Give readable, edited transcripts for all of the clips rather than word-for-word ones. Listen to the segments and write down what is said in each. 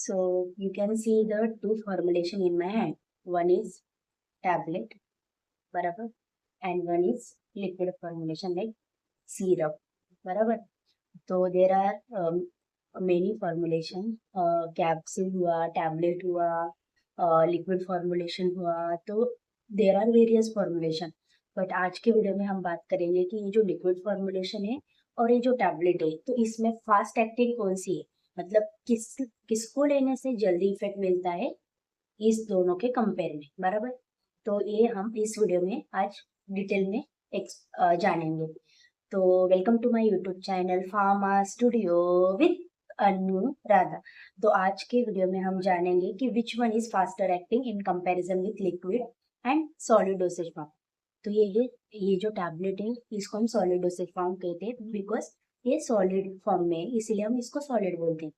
So you can see the two formulation in my hand. One is tablet, barabar, and one is liquid formulation like syrup, barabar. So there are many formulation, capsule हुआ, tablet हुआ, liquid formulation हुआ, तो there are various formulation. But आज के video में हम बात करेंगे कि ये जो लिक्विड फॉर्मुलेशन है और ये जो टैबलेट है, तो इसमें फास्ट एक्टिंग कौन सी है, मतलब किसको लेने से जल्दी इफेक्ट मिलता है इस दोनों के कंपेयर में, बराबर। तो ये हम इस वीडियो में आज डिटेल में जानेंगे। तो welcome to my YouTube channel pharma studio with Anu Radha. तो आज के वीडियो में हम जानेंगे कि which one is faster acting in comparison with liquid and solid dosage form. तो ये जो टैबलेट है इसको हम सॉलिड डोसेज फॉर्म कहते हैं बिकॉज ये सॉलिड फॉर्म में है, इसीलिए हम इसको सॉलिड बोलते हैं।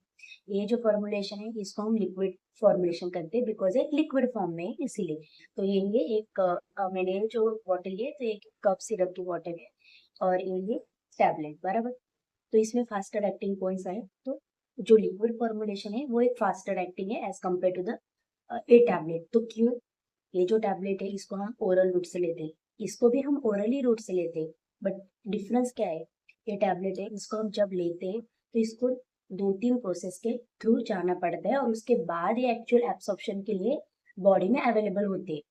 ये जो फॉर्मुलेशन है इसको हम लिक्विड फॉर्मुलेशन करते हैं बिकॉज एक लिक्विड फॉर्म में है इसीलिए। तो ये एक मैंने जो बॉटल है तो एक कप सिरप की बॉटल है और ये टैबलेट, बराबर। तो इसमें फास्टर एक्टिंग कौन सा है, तो जो लिक्विड फॉर्मुलेशन है वो एक फास्टर एक्टिंग है as compare to the a tablet. तो क्यों, ये जो टैबलेट है इसको हम ओरल रूट से लेते हैं, इसको भी हम ओरली रूट से लेते हैं, बट डिफरेंस क्या है, ये टैबलेट है इसको हम जब लेते हैं तो इसको 2-3 प्रोसेस के थ्रू जाना पड़ता है और उसके बाद ये एक्चुअल एब्सॉर्प्शन के लिए बॉडी में अवेलेबल होते हैं।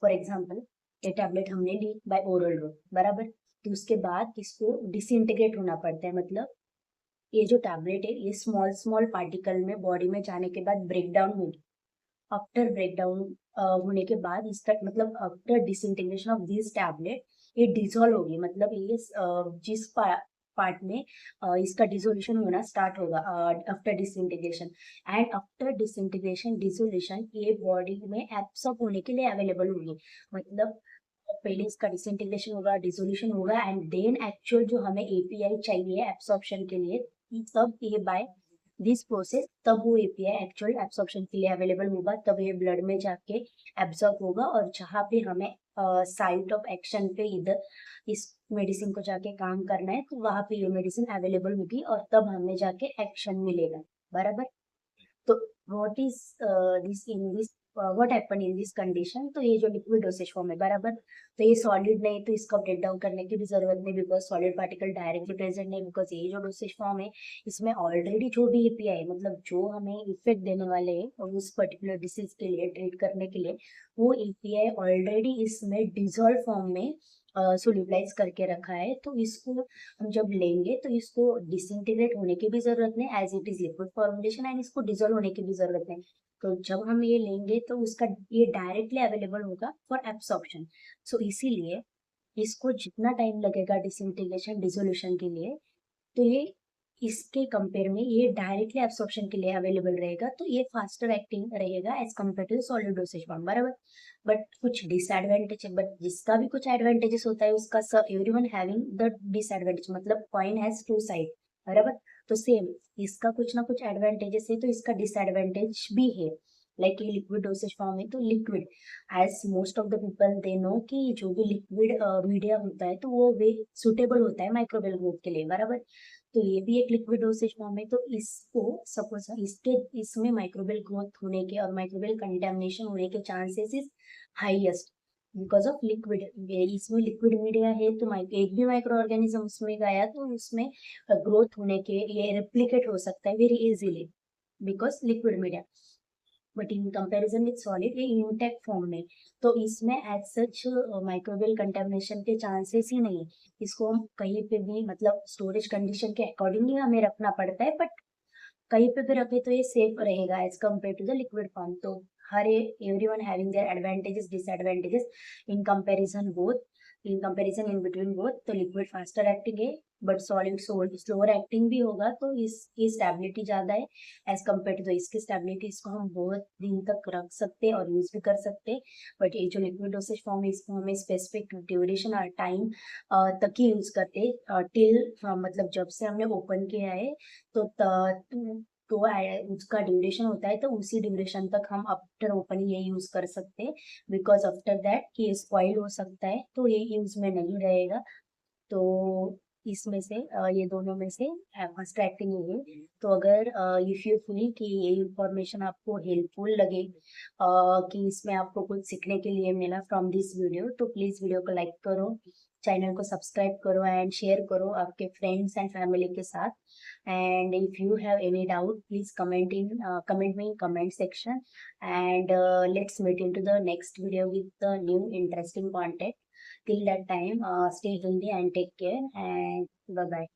फॉर एग्जाम्पल ये टैबलेट हमने ली बाय ओरल रूट, बराबर, तो उसके बाद इसको डिसइंटीग्रेट होना पड़ता है, मतलब ये जो टैबलेट है ये स्मॉल स्मॉल पार्टिकल में बॉडी में जाने के बाद ब्रेक डाउन होगी। आफ्टर ब्रेकडाउन होने के बाद इसका मतलब after disintegration of this tablet ये डिजोल्व होगी, मतलब ये जिस पार्ट में इसका डिसोल्यूशन होना स्टार्ट होगा after disintegration. And after disintegration dissolution ये बॉडी में एब्सॉर्ब होने के लिए अवेलेबल होगी, मतलब पहले इसका डिसइंटीग्रेशन होगा, डिसोल्यूशन होगा एंड देन एक्चुअल जो हमें एपीआई चाहिए एब्सॉर्प्शन के लिए, तब ये बाय दिस प्रोसेस तब वो एपीआई एक्चुअल एब्सॉर्प्शन के लिए अवेलेबल होगा, तब ये ब्लड में जाके एब्सॉर्ब होगा और जहाँ पे हमें साइट ऑफ एक्शन पे इधर इस मेडिसिन को जाके काम करना है तो वहां पे ये मेडिसिन अवेलेबल होगी और तब हमें जाके एक्शन मिलेगा, बराबर। तो what is this in this what happen in this condition, तो ये जो लिक्विड डोसेज फॉर्म है, बराबर, तो ये सॉलिड नहीं तो इसका ब्रेक डाउन करने की भी जरूरत नहीं because solid particle directly present नहीं, बिकॉज ये जो डोसेज फॉर्म है इसमें ऑलरेडी जो भी एपीआई है, मतलब जो हमें इफेक्ट देने वाले हैं और उस पर्टिकुलर डिसीज के लिए ट्रीट करने के लिए वो एपीआई ऑलरेडी इसमें डिजोल्व फॉर्म में सोल्यूबलाइज करके रखा है। तो इसको हम जब लेंगे तो इसको डिसइंटीग्रेट होने की भी जरूरत नहीं as it is liquid formulation and इसको डिजोल्व होने की भी जरूरत नहीं। तो जब हम ये लेंगे तो उसका ये डायरेक्टली अवेलेबल होगा फॉर एब्सॉर्प्शन। सो इसीलिए इसको जितना टाइम लगेगा डिसइंटीग्रेशन डिसोल्यूशन के लिए, तो ये इसके कंपेयर में ये डायरेक्टली एब्सॉर्प्शन के लिए अवेलेबल रहेगा, तो ये फास्टर एक्टिंग रहेगा as compare to solid dosage form, बराबर। बट कुछ डिसएडवांटेज है, बट जिसका भी कुछ एडवांटेजेस होता है उसका एवरीवन हैविंग द डिसएडवांटेज, मतलब कॉइन हैज टू साइड, बराबर। तो सेम इसका कुछ ना कुछ एडवांटेजेस है तो इसका डिसएडवांटेज भी है। लाइक ये लिक्विड डोसेज फॉर्म है तो liquid as most of the people they know कि जो भी लिक्विड मीडिया होता है तो वो वे सुटेबल होता है माइक्रोवेल ग्रोथ के लिए, बराबर। तो ये भी एक लिक्विड डोसेज फॉर्म है, तो इसको सपोज इसके इसमें माइक्रोबियल ग्रोथ होने के और माइक्रोबियल कंटेमिनेशन होने के chances is highest because of liquid. इसमें लिक्विड मीडिया है तो एक भी माइक्रो ऑर्गेनिज्म उसमें गया तो उसमें ग्रोथ होने के ये रेप्लिकेट हो सकता है very easily because liquid media. But in comparison with solid ये इंटैक्ट फॉर्म में, तो इसमें एज सच माइक्रोबियल कंटेमिनेशन के चांसेस ही नहीं है। इसको हम कहीं पे भी मतलब स्टोरेज कंडीशन के अकॉर्डिंगली हमें रखना पड़ता है, बट कहीं पे भी रखे तो ये सेफ रहेगा as compare to the liquid form. तो हर everyone having their advantages disadvantages in comparison both, in comparison in between both. तो लिक्विड फास्टर एक्टिंग है बट सॉलिड स्लोअर एक्टिंग भी होगा, तो इसकी स्टेबिलिटी ज्यादा है एज कम्पेयर टू, तो इसकी स्टेबिलिटी इसको हम बहुत दिन तक रख सकते हैं और यूज भी कर सकते हैं। बट ये जो लिक्विड डोसेज फॉर्म है इसको हमें स्पेसिफिक ड्यूरेशन और टाइम तक ही यूज करते हैं टिल मतलब जब से हमने ओपन किया है तो उसका ड्यूरेशन होता है, तो उसी ड्यूरेशन तक हम आफ्टर ओपनिंग ये यूज कर सकते हैं बिकॉज आफ्टर दैट कि ये स्पॉइल हो सकता है तो ये यूज में नहीं रहेगा। तो इसमें से ये दोनों में से फर्स्ट एक्टिंग है ये। तो अगर इफ यू फील कि ये इंफॉर्मेशन आपको हेल्पफुल लगे, कि इसमें आपको कुछ सीखने के लिए मिला फ्रॉम दिस वीडियो, तो प्लीज वीडियो को लाइक करो, चैनल को सब्सक्राइब करो एंड शेयर करो आपके फ्रेंड्स एंड फैमिली के साथ। And if you have any doubt please comment me in comment section. And let's meet in to the next video with the new interesting content. Till that time, stay healthy and take care, and bye bye.